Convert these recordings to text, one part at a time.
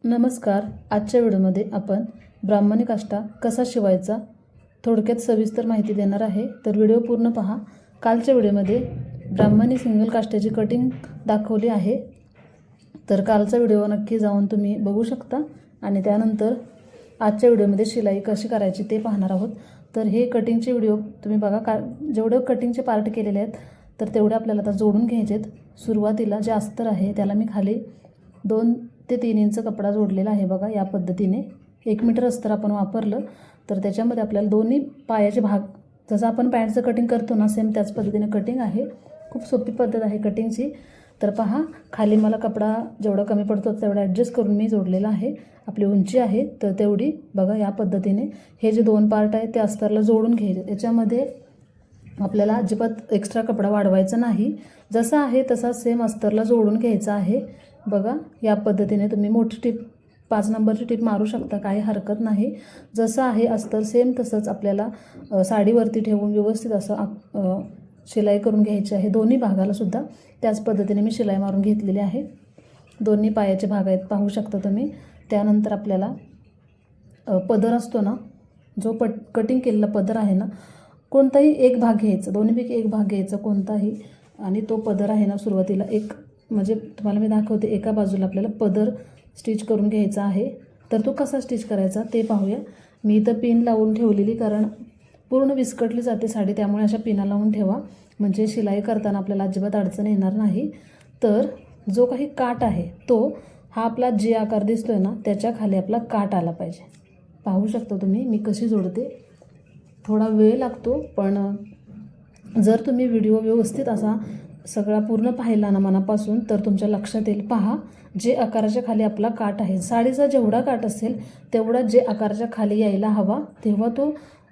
नमस्कार. आजच्या व्हिडिओमध्ये आपण ब्राह्मणी काष्टा कसा शिवायचा थोडक्यात सविस्तर माहिती देणार आहे, तर व्हिडिओ पूर्ण पहा. कालच्या व्हिडिओमध्ये ब्राह्मणी सिंगल काष्ट्याची कटिंग दाखवली आहे, तर कालचा व्हिडिओ नक्की जाऊन तुम्ही बघू शकता. आणि त्यानंतर आजच्या व्हिडिओमध्ये शिलाई कशी करायची ते पाहणार आहोत. तर हे कटिंगचे व्हिडिओ तुम्ही बघा. जेवढे कटिंगचे पार्ट केलेले आहेत तर तेवढे आपल्याला आता जोडून घ्यायचे आहेत. सुरुवातीला जे अस्तर आहे त्याला मी खाली 2 ते 3 इंच कपडा जोडलेला आहे. बघा, या पद्धतीने 1 मीटर अस्तर आपण वापरलं तर त्याच्यामध्ये आपल्याला दोन्ही पायाचे भाग, जसं आपण पॅन्टचं कटिंग करतो ना, सेम त्याच पद्धतीने कटिंग आहे. खूप सोपी पद्धत आहे कटिंगची. तर पहा, खाली मला कपडा जेवढा कमी पडतो तेवढा ॲडजस्ट करून मी जोडलेला आहे. आपली उंची आहे तर तेवढी बघा. या पद्धतीने हे जे 2 पार्ट आहेत ते अस्तरला जोडून घ्यायचे. याच्यामध्ये आपल्याला अजिबात एक्स्ट्रा कपडा वाढवायचा नाही. जसा आहे तसा सेम अस्तरला जोडून घ्यायचा आहे. बघा, या पद्धतीने तुम्ही मोठी टीप 5 नंबरची टीप मारू शकता, काही हरकत नाही. जसं आहे अस्तर सेम तसंच आपल्याला साडीवरती ठेवून व्यवस्थित असं शिलाई करून घ्यायची आहे. दोन्ही भागाला सुद्धा त्याच पद्धतीने मी शिलाई मारून घेतलेली आहे. दोन्ही पायाचे भाग आहेत, पाहू शकता तुम्ही. त्यानंतर आपल्याला पदर असतो ना, जो कटिंग केलेला पदर आहे ना, कोणताही एक भाग घ्यायचा, दोन्हीपैकी एक भाग घ्यायचा कोणताही. आणि तो पदर आहे ना, सुरुवातीला म्हणजे तुम्हाला मी दाखवते, एका बाजूला आपल्याला पदर स्टिच करून घ्यायचा आहे. तर तो कसा स्टिच करायचा ते पाहूया. मी इथं पिन लावून ठेवलेली, कारण पूर्ण विस्कटली जाते साडी, त्यामुळे अशा पिना लावून ठेवा, म्हणजे शिलाई करताना आपल्याला अजिबात अडचण येणार नाही. तर जो काही काठ आहे तो हा आपला जे आकार दिसतोय ना त्याच्या खाली आपला काठ आला पाहिजे. पाहू शकता तुम्ही मी कशी जोडते. थोडा वेळ लागतो, पण जर तुम्ही व्हिडिओ व्यवस्थित असा सगळा पूर्ण पाहिला ना मनापासून तर तुमच्या लक्षात येईल. पहा, जे आकाराच्या खाली आपला काठ आहे, साडीचा जेवढा काठ असेल तेवढा जे आकाराच्या खाली यायला हवा, तेव्हा तो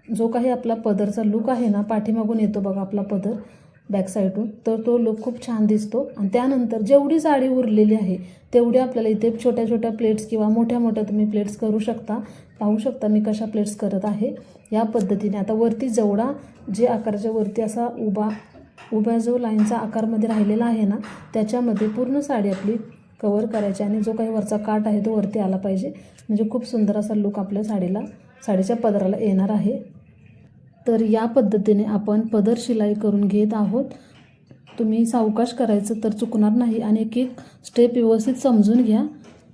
जो काही आपला पदरचा लुक आहे ना, पाठीमागून येतो बघा आपला पदर बॅक साईडून, तर तो लुक खूप छान दिसतो. आणि त्यानंतर जेवढी साडी उरलेली आहे तेवढी आपल्याला इथे छोट्या छोट्या प्लेट्स किंवा मोठ्या मोठ्या तुम्ही प्लेट्स करू शकता. पाहू शकता मी कशा प्लेट्स करत आहे. या पद्धतीने आता वरती जेवढा जे आकाराच्या वरती असा उभ्या जो लाईनचा आकारमध्ये राहिलेला आहे ना, त्याच्यामध्ये पूर्ण साडी आपली कवर करायची. आणि जो काही वरचा काठ आहे तो वरती आला पाहिजे, म्हणजे खूप सुंदर असा लुक आपल्या साडीच्या पदराला येणार आहे. तर या पद्धतीने आपण पदर शिलाई करून घेत आहोत. तुम्ही सावकाश करायचं तर चुकणार नाही, आणि एक एक स्टेप व्यवस्थित समजून घ्या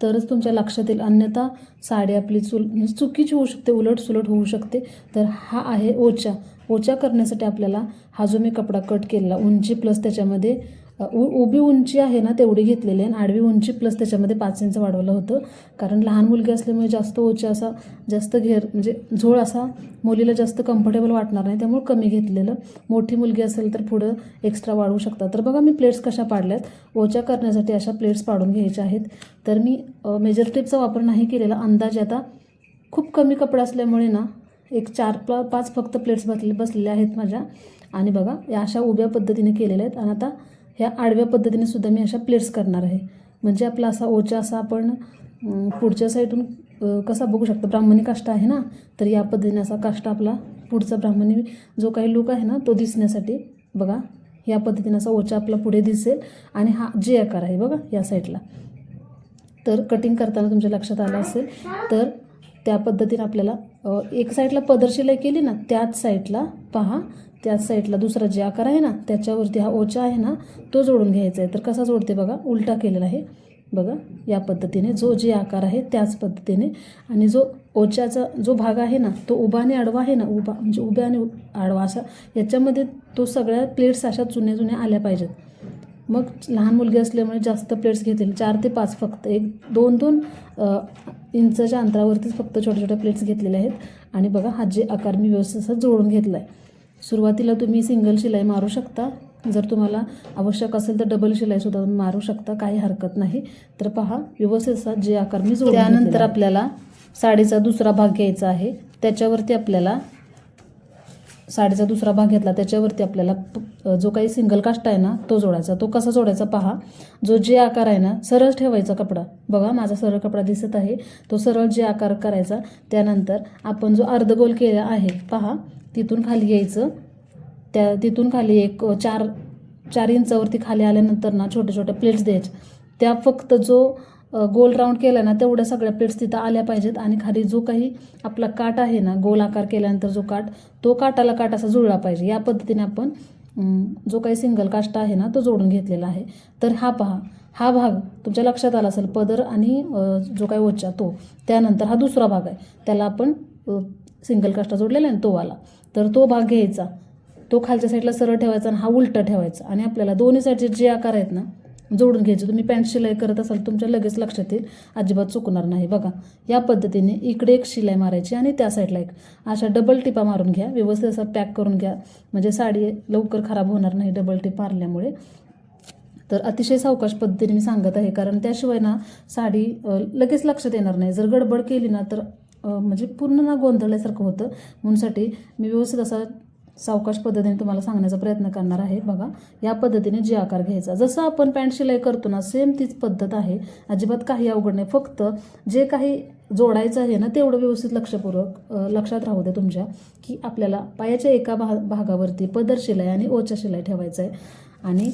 तरच तुमच्या लक्षात येईल. अन्यथा साडी आपली म्हणजे चुकीची होऊ शकते, उलटसुलट होऊ शकते. तर हा आहे ओचा करण्यासाठी आपल्याला हा जो मी कपडा कट केलेला, उंची प्लस त्याच्यामध्ये उभी उंची आहे ना तेवढी घेतलेली आहे, आणि आडवी उंची प्लस त्याच्यामध्ये 5 इंच वाढवलं होतं. कारण लहान मुलगी असल्यामुळे जास्त ओचा असा जास्त म्हणजे झोळ असा मुलीला जास्त कम्फर्टेबल वाटणार नाही, त्यामुळे कमी घेतलेलं. मोठी मुलगी असेल तर पुढं एक्स्ट्रा वाढवू शकता. तर बघा मी प्लेट्स कशा पाडल्यात. ओचा करण्यासाठी अशा प्लेट्स पाडून घ्यायच्या आहेत. तर मी मेजर टेपचा वापर नाही केलेला. अंदाजे आता खूप कमी कपडा असल्यामुळे ना एक 4-5 फक्त प्लेट्स बसलेल्या आहेत माझ्या. आणि बघा या अशा उभ्या पद्धतीने केलेल्या आहेत. आणि आता ह्या आडव्या पद्धतीने सुद्धा मी अशा प्लेट्स करणार आहे. म्हणजे आपला असा ओचा असा आपण पुढच्या साईडून कसा बघू शकतो. ब्राह्मणी काष्टा आहे ना, तर या पद्धतीने असा काष्टा आपला पुढचा ब्राह्मणी जो काही लुक आहे ना तो दिसण्यासाठी बघा या पद्धतीने असा ओचा आपला पुढे दिसेल. आणि हा जे आकार आहे बघा या साईडला, तर कटिंग करताना तुमच्या लक्षात आलं असेल. तर त्या पद्धतीने आपल्याला एक साईडला पदर शिलाई केली ना, त्याच साईडला पहा, त्याच साईडला दुसरा जे आकार आहे ना त्याच्यावरती हा ओचा आहे ना तो जोडून घ्यायचा आहे. तर कसा जोडते बघा, उलटा केलेला आहे बघा. या पद्धतीने जो जे आकार आहे त्याच पद्धतीने. आणि जो ओच्याचा जो भाग आहे ना तो उभा आणि आडवा आहे ना, उभा म्हणजे उभ्या आणि आडवा असा, याच्यामध्ये तो सगळ्या प्लेट्स अशा जुन्या आल्या पाहिजेत. मग लहान मुलगी असल्यामुळे जास्त प्लेट्स घेतले, 4 ते 5 फक्त 1-2 इंचाच्या अंतरावरतीच फक्त छोट्या प्लेट्स घेतलेल्या आहेत. आणि बघा हा जे आकार मी व्यवस्थित असा जोडून घेतला आहे. सुरुवातीला तुम्ही सिंगल शिलाई मारू शकता, जर तुम्हाला आवश्यक असेल तर डबल शिलाईसुद्धा तुम्ही मारू शकता, काही हरकत नाही. तर पहा व्यवस्थित असा जे आकार मी जोडून. त्यानंतर आपल्याला साडीचा दुसरा भाग घ्यायचा आहे. त्याच्यावरती आपल्याला साडीचा दुसरा भाग घेतला, त्याच्यावरती आपल्याला जो काही सिंगल काष्टा आहे ना तो जोडायचा. तो कसा जोडायचा पहा. जो जे आकार आहे ना सरळ ठेवायचा कपडा. बघा माझा सरळ कपडा दिसत आहे, तो सरळ जे आकार करायचा. त्यानंतर आपण जो अर्धगोल केला आहे पहा, तिथून खाली यायचं. तिथून खाली एक 4 इंचावरती खाली आल्यानंतर ना छोट्या प्लेट्स द्यायच्या. त्या फक्त जो गोल राऊंड केला ना तेवढ्या सगळ्या प्लेट्स तिथं आल्या पाहिजेत. आणि खाली जो काही आपला काठ आहे ना, गोल आकार केल्यानंतर जो काठ, तो काठाला काठ असा जुळला पाहिजे. या पद्धतीने आपण जो काही सिंगल काष्टा आहे ना तो जोडून घेतलेला आहे. तर हा पहा, हा भाग तुमच्या लक्षात आला असेल, पदर आणि जो काही ओचा तो. त्यानंतर हा दुसरा भाग आहे, त्याला आपण सिंगल काष्टा जोडलेला आहे तो वाला. तर तो भाग घ्यायचा, तो खालच्या साईडला सरळ ठेवायचा आणि हा उलटा ठेवायचा. आणि आपल्याला दोन्ही साईडचे जे आकार आहेत ना जोडून घ्यायचे. तुम्ही पॅन्ट शिलाई करत असाल तुमच्या लगेच लक्षात येईल, अजिबात चुकणार नाही. बघा, या पद्धतीने इकडे एक शिलाई मारायची आणि त्या साईडला एक, अशा डबल टिपा मारून घ्या. व्यवस्थित असं पॅक करून घ्या, म्हणजे साडी लवकर खराब होणार नाही डबल टिप मारल्यामुळे. तर अतिशय सावकाश पद्धतीने मी सांगत आहे, कारण त्याशिवाय ना साडी लगेच लक्षात येणार नाही. जर गडबड केली ना तर म्हणजे पूर्ण ना गोंधळल्यासारखं होतं. म्हणूनसाठी मी व्यवस्थित असा सावकाश पद्धतीने तुम्हाला सांगण्याचा प्रयत्न करणार आहे. बघा, या पद्धतीने जे आकार घ्यायचा, जसं आपण पॅन्ट शिलाई करतो ना सेम तीच पद्धत आहे. अजिबात काही अवघड नाही. फक्त जे काही जोडायचं आहे ना तेवढं व्यवस्थित लक्षपूर्वक लक्षात राहू दे तुमच्या, की आपल्याला पायाच्या एका भागावरती पदर शिलाई आणि ओचा शिलाई ठेवायचा आहे. आणि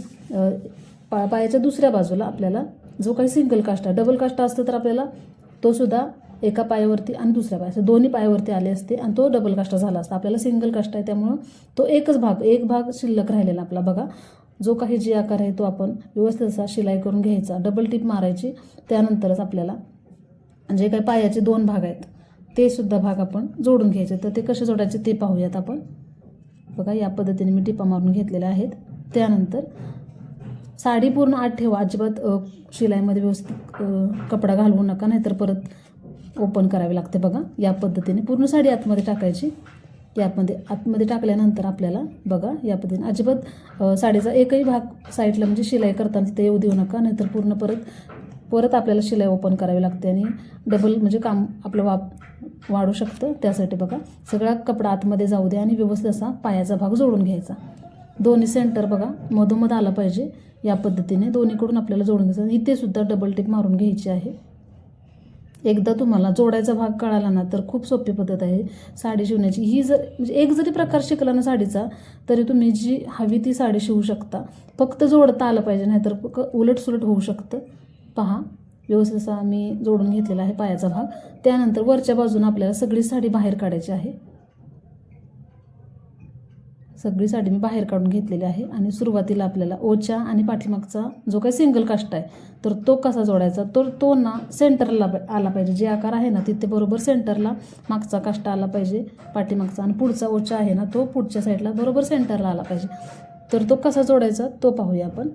पायाच्या दुसऱ्या बाजूला आपल्याला जो काही सिंगल काष्टा, डबल काष्टा असतं तर आपल्याला तो सुद्धा एका पायावरती आणि दुसऱ्या पायाचे दोन्ही पायावरती आले असते आणि तो डबल काष्टा झाला असता. आपल्याला सिंगल काष्टा आहे त्यामुळं तो एक भाग शिल्लक राहिलेला आपला. बघा, जो काही जे आकार आहे तो आपण व्यवस्थित असा शिलाई करून घ्यायचा, डबल टिप मारायची. त्यानंतरच आपल्याला जे काही पायाचे 2 भाग आहेत ते सुद्धा भाग आपण जोडून घ्यायचे. तर ते कसे जोडायचे ते पाहूयात आपण. बघा, या पद्धतीने मी टिपा मारून घेतलेल्या आहेत. त्यानंतर साडी पूर्ण आत ठेवा, अजिबात शिलाईमध्ये व्यवस्थित कपडा घालवू नका, नाहीतर परत ओपन करावे लागते. बघा, या पद्धतीने पूर्ण साडी आतमध्ये टाकायची. आतमध्ये टाकल्यानंतर आपल्याला बघा या पद्धतीने अजिबात साडीचा एकही भाग साईडला म्हणजे शिलाई करताना तिथे येऊ देऊ नका, नाहीतर पूर्ण परत आपल्याला शिलाई ओपन करावी लागते आणि डबल म्हणजे काम आपलं वाढू शकतं. त्यासाठी बघा, सगळा कपडा आतमध्ये जाऊ द्या आणि व्यवस्थित असा पायाचा भाग जोडून घ्यायचा. दोन्ही सेंटर बघा मधोमध आला पाहिजे. या पद्धतीने दोन्हीकडून आपल्याला जोडून घ्यायचं. इथे सुद्धा डबल टिप मारून घ्यायची आहे. एकदा तुम्हाला जोडायचा भाग कळाला ना तर खूप सोपी पद्धत आहे साडी शिवण्याची. ही म्हणजे एक जरी प्रकार शिकला ना साडीचा तरी तुम्ही जी हवी ती साडी शिवू शकता. फक्त जोडता आलं पाहिजे, नाहीतर उलटसुलट होऊ शकतं. पहा, व्यवस्थित असा मी जोडून घेतलेला आहे पायाचा भाग. त्यानंतर वरच्या बाजूने आपल्याला सगळी साडी बाहेर काढायची आहे. सगळी साडी मी बाहेर काढून घेतलेली आहे. आणि सुरुवातीला आपल्याला ओच्या आणि पाठीमागचा जो काही सिंगल काष्टा आहे तर तो कसा जोडायचा, तर तो ना सेंटरला आला पाहिजे. जे आकार आहे ना तिथे बरोबर सेंटरला मागचा काष्टा आला पाहिजे पाठीमागचा, आणि पुढचा ओचा आहे ना तो पुढच्या साईडला बरोबर सेंटरला आला पाहिजे. तर तो कसा जोडायचा तो पाहूया आपण.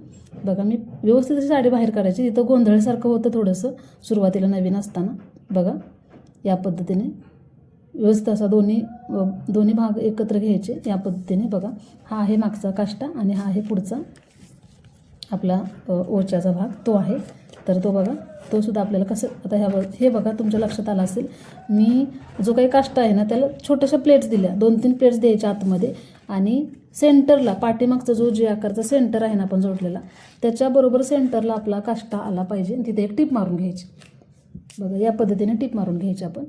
बघा, मी व्यवस्थित अशी साडी बाहेर काढायची. तिथं गोंधळसारखं होतं थोडंसं सुरुवातीला नवीन असताना. बघा, या पद्धतीने व्यवस्थित असा दोन्ही भाग एकत्र घ्यायचे. या पद्धतीने बघा, हा आहे मागचा काष्टा आणि हा आहे पुढचा आपला ओच्याचा भाग, तो आहे. तर तो बघा, तो सुद्धा आपल्याला कसं आता हे बघा तुमच्या लक्षात आलं असेल, मी जो काही काष्टा आहे ना त्याला छोट्याशा प्लेट्स दिल्या, 2-3 प्लेट्स द्यायच्या आतमध्ये. आणि सेंटरला पाठीमागचा जो जे आकारचा सेंटर आहे ना आपण जोडलेला त्याच्याबरोबर सेंटरला आपला काष्टा आला पाहिजे. तिथे एक टिप मारून घ्यायची. बघा, या पद्धतीने टिप मारून घ्यायची. आपण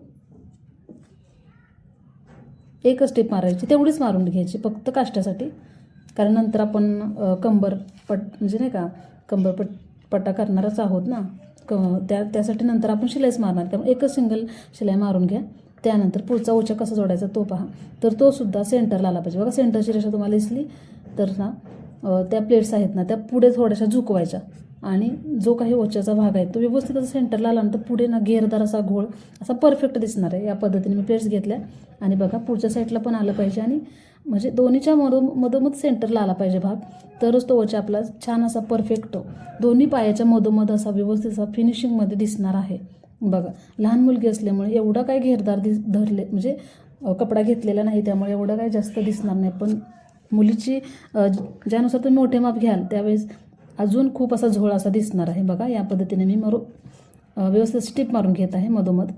एकच टिप मारायची, तेवढीच मारून घ्यायची फक्त काष्ट्यासाठी. कारण नंतर आपण कंबरपट म्हणजे नाही का कंबरपट्टा करणारच आहोत ना, त्यासाठी नंतर आपण शिलाईच मारणार. त्यामुळे एकच सिंगल शिलाई मारून घ्या. त्यानंतर पुढचा ओचा कसा जोडायचा तो पहा. तर तो सुद्धा सेंटरला आला पाहिजे. बघा, सेंटरची रेषा तुम्हाला दिसली तर ना त्या प्लेट्स आहेत ना त्या पुढे थोड्याशा झुकवायच्या. आणि जो काही ओच्याचा भाग आहे तो व्यवस्थित असा सेंटरला आला तर पुढे ना घेरदार असा घोळ असा परफेक्ट दिसणार आहे. या पद्धतीने मी प्लेट्स घेतल्या. आणि बघा, पुढच्या साईडला पण आलं पाहिजे आणि म्हणजे दोन्हीच्या मधोमध सेंटरला आला पाहिजे भाग, तरच तो ओचा आपला छान असा परफेक्ट दोन्ही पायाच्या मधोमध असा व्यवस्थित असा फिनिशिंगमध्ये दिसणार आहे. बघा, लहान मुलगी असल्यामुळे एवढा काही घेरदार धरले म्हणजे कपडा घेतलेला नाही त्यामुळे एवढं काही जास्त दिसणार नाही. पण मुलीची ज्यानुसार तुम्ही मोठे माप घ्याल त्यावेळेस अजून खूप असा झोळ असा दिसणार आहे. बघा, या पद्धतीने मी व्यवस्थित टिप मारून घेत आहे मधोमध.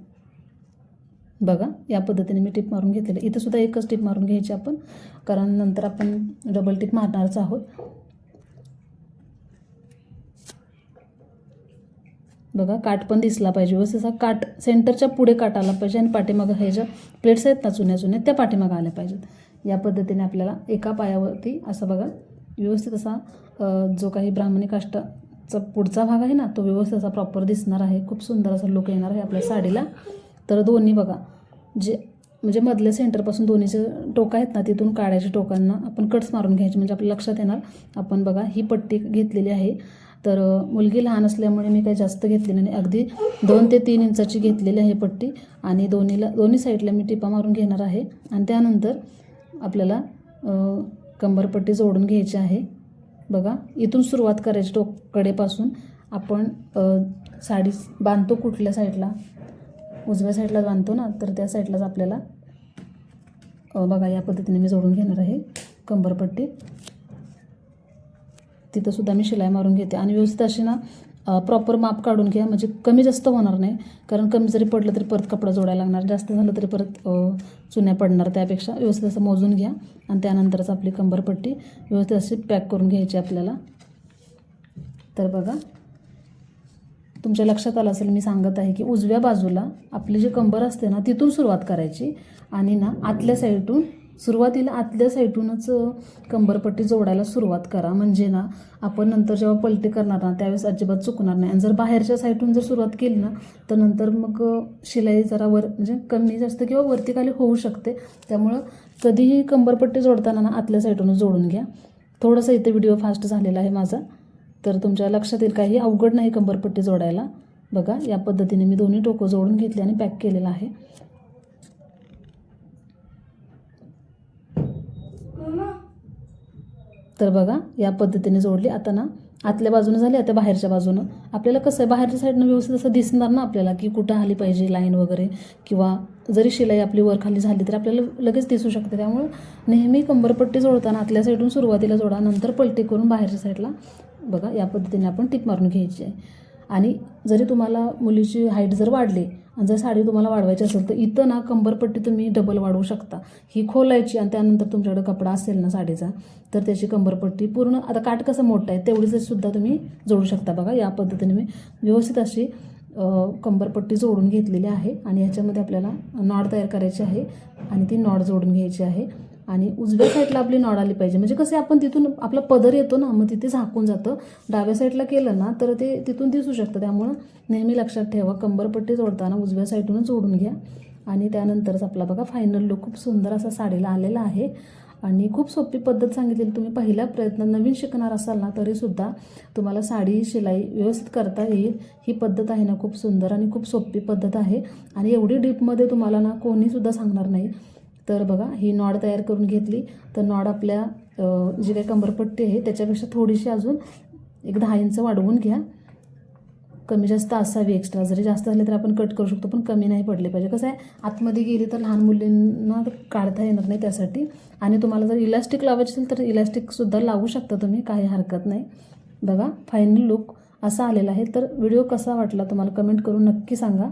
बघा, या पद्धतीने मी टिप मारून घेतलेलं. इथं सुद्धा एकच टिप मारून घ्यायची आपण, कारण नंतर आपण डबल टिप मारणारच आहोत. बघा, काठ पण दिसला पाहिजे व्यवस्थित. काठ सेंटरच्या पुढे काठ आला पाहिजे आणि पाठीमागं हे ज्या प्लेट्स आहेत ना जुन्या त्या पाठीमागं आल्या पाहिजेत. या पद्धतीने आपल्याला एका पायावरती असं बघा व्यवस्थित असा जो काही ब्राह्मणी काष्टा पुढचा भाग आहे ना तो व्यवस्थित असा प्रॉपर दिसणार आहे. खूप सुंदर असा लुक येणार आहे आपल्या साडीला. तर दोन्ही बघा जे म्हणजे मधल्या सेंटरपासून दोन्हीचे टोकं आहेत ना तिथून काढायचे टोकांना आपण कट्स मारून घ्यायचे म्हणजे आपल्या लक्षात येणार. आपण बघा ही पट्टी घेतलेली आहे. तर मुलगी लहान असल्यामुळे मी काही जास्त घेतलेली नाही, अगदी 2 ते 3 इंचाची घेतलेली आहे पट्टी आणि दोन्ही साईडला मी टिपा मारून घेणार आहे. आणि त्यानंतर आपल्याला कंबरपट्टी जोडून घ्यायची आहे. बघा इथून सुरुवात करायची कडेपासून. आपण साडी बांधतो कुठल्या साईडला, उजव्या साईडला बांधतो ना, तर त्या साईडलाच आपल्याला बघा या पद्धतीने मी जोडून घेणार आहे कंबरपट्टी. तिथंसुद्धा मी शिलाई मारून घेते आणि व्यवस्थित अशी ना प्रॉपर माप काढून घ्या म्हणजे कमी जास्त होणार नाही. कारण कमी जरी पडलं तरी परत कपडा जोडायला लागणार, जास्त झालं तरी परत चुन्या पडणार. त्यापेक्षा व्यवस्थित असं मोजून घ्या आणि त्यानंतरच आपली कंबरपट्टी व्यवस्थित अशी पॅक करून घ्यायची आपल्याला. तर बघा तुमच्या लक्षात आलं असेल मी सांगत आहे की उजव्या बाजूला आपली जी कंबर असते ना तिथून सुरुवात करायची आणि ना आतल्या साईडून सुरुवातीला आतल्या साईडूनच कंबरपट्टी जोडायला सुरुवात करा. म्हणजे ना आपण नंतर जेव्हा पलटी करणार ना त्यावेळेस अजिबात चुकणार नाही. आणि जर बाहेरच्या साईडून जर सुरुवात केली ना तर नंतर मग शिलाई जरा म्हणजे कमी जास्त किंवा वरती खाली होऊ शकते. त्यामुळं कधीही कंबरपट्टी जोडताना ना आतल्या साईडूनच जोडून घ्या. थोडंसं इथे व्हिडिओ फास्ट झालेला आहे माझा, तर तुमच्या लक्षात येईल काही अवघड नाही कंबरपट्टी जोडायला. बघा या पद्धतीने मी दोन्ही टोकं जोडून घेतले आणि पॅक केलेलं आहे. तर बघा या पद्धतीने जोडली. आता ना आतल्या बाजूनं झाली, आता बाहेरच्या बाजूनं आपल्याला कसं आहे बाहेरच्या साईडनं व्यवस्थित असं दिसणार ना आपल्याला की कुठं आली पाहिजे लाईन वगैरे, किंवा जरी शिलाई आपली वर खाली झाली तरी आपल्याला लगेच दिसू शकते. त्यामुळे नेहमी कंबरपट्टी जोडताना आतल्या साईडून सुरुवातीला जोडा, नंतर पलटी करून बाहेरच्या साईडला बघा या पद्धतीने आपण टिप मारून घ्यायची आहे. आणि जरी तुम्हाला मुलीची हाईट जर वाढली आणि जर साडी तुम्हाला वाढवायची असेल तर इथं ना कंबरपट्टी तुम्ही डबल वाढवू शकता. ही खोलायची आणि त्यानंतर तुमच्याकडे कपडा असेल ना साडीचा तर त्याची कंबरपट्टी पूर्ण, आता काठ कसं मोठं आहे तेवढीच सुद्धा तुम्ही जोडू शकता. बघा या पद्धतीने मी व्यवस्थित अशी कंबरपट्टी जोडून घेतलेली आहे. आणि ह्याच्यामध्ये आपल्याला नॉड तयार करायची आहे आणि ती नॉड जोडून घ्यायची आहे. आणि उजव्या साईडला आपली नॉड आली पाहिजे म्हणजे कसं आपण तिथून आपला पदर येतो ना मग तिथे झाकून जातं. डाव्या साईडला केलं ना तर ते तिथून दिसू शकतं. त्यामुळं नेहमी लक्षात ठेवा कंबरपट्टी जोडताना उजव्या साईडूनच जोडून घ्या. आणि त्यानंतरच आपला बघा फायनल लुक खूप सुंदर असा साडीला आलेला आहे. आणि खूप सोपी पद्धत सांगितलेली. तुम्ही पहिल्या प्रयत्नात नवीन शिकणार असाल ना तरीसुद्धा तुम्हाला साडी शिलाई व्यवस्थित करता येईल. ही पद्धत आहे ना खूप सुंदर आणि खूप सोपी पद्धत आहे आणि एवढी डीपमध्ये तुम्हाला ना कोणीसुद्धा सांगणार नाही. तर बघा ही नॉड तयार करून घेतली. तर नॉड आपल्या जी काही कंबरपट्टी आहे त्याच्यापेक्षा थोडीशी अजून एक 10 इंच वाढवून घ्या. कमी जास्त असावी एक्स्ट्रा, जरी जास्त झाले तर आपण कट करू शकतो पण कमी नाही पडले पाहिजे. कसं आहे आतमध्ये गेली तर लहान मुलींना काढता येणार नाही त्यासाठी. आणि तुम्हाला जर इलास्टिक लावायची असेल तर इलास्टिकसुद्धा लावू शकता तुम्ही, काही हरकत नाही. बघा फायनल लुक असा आलेला आहे. तर व्हिडिओ कसा वाटला तुम्हाला कमेंट करून नक्की सांगा.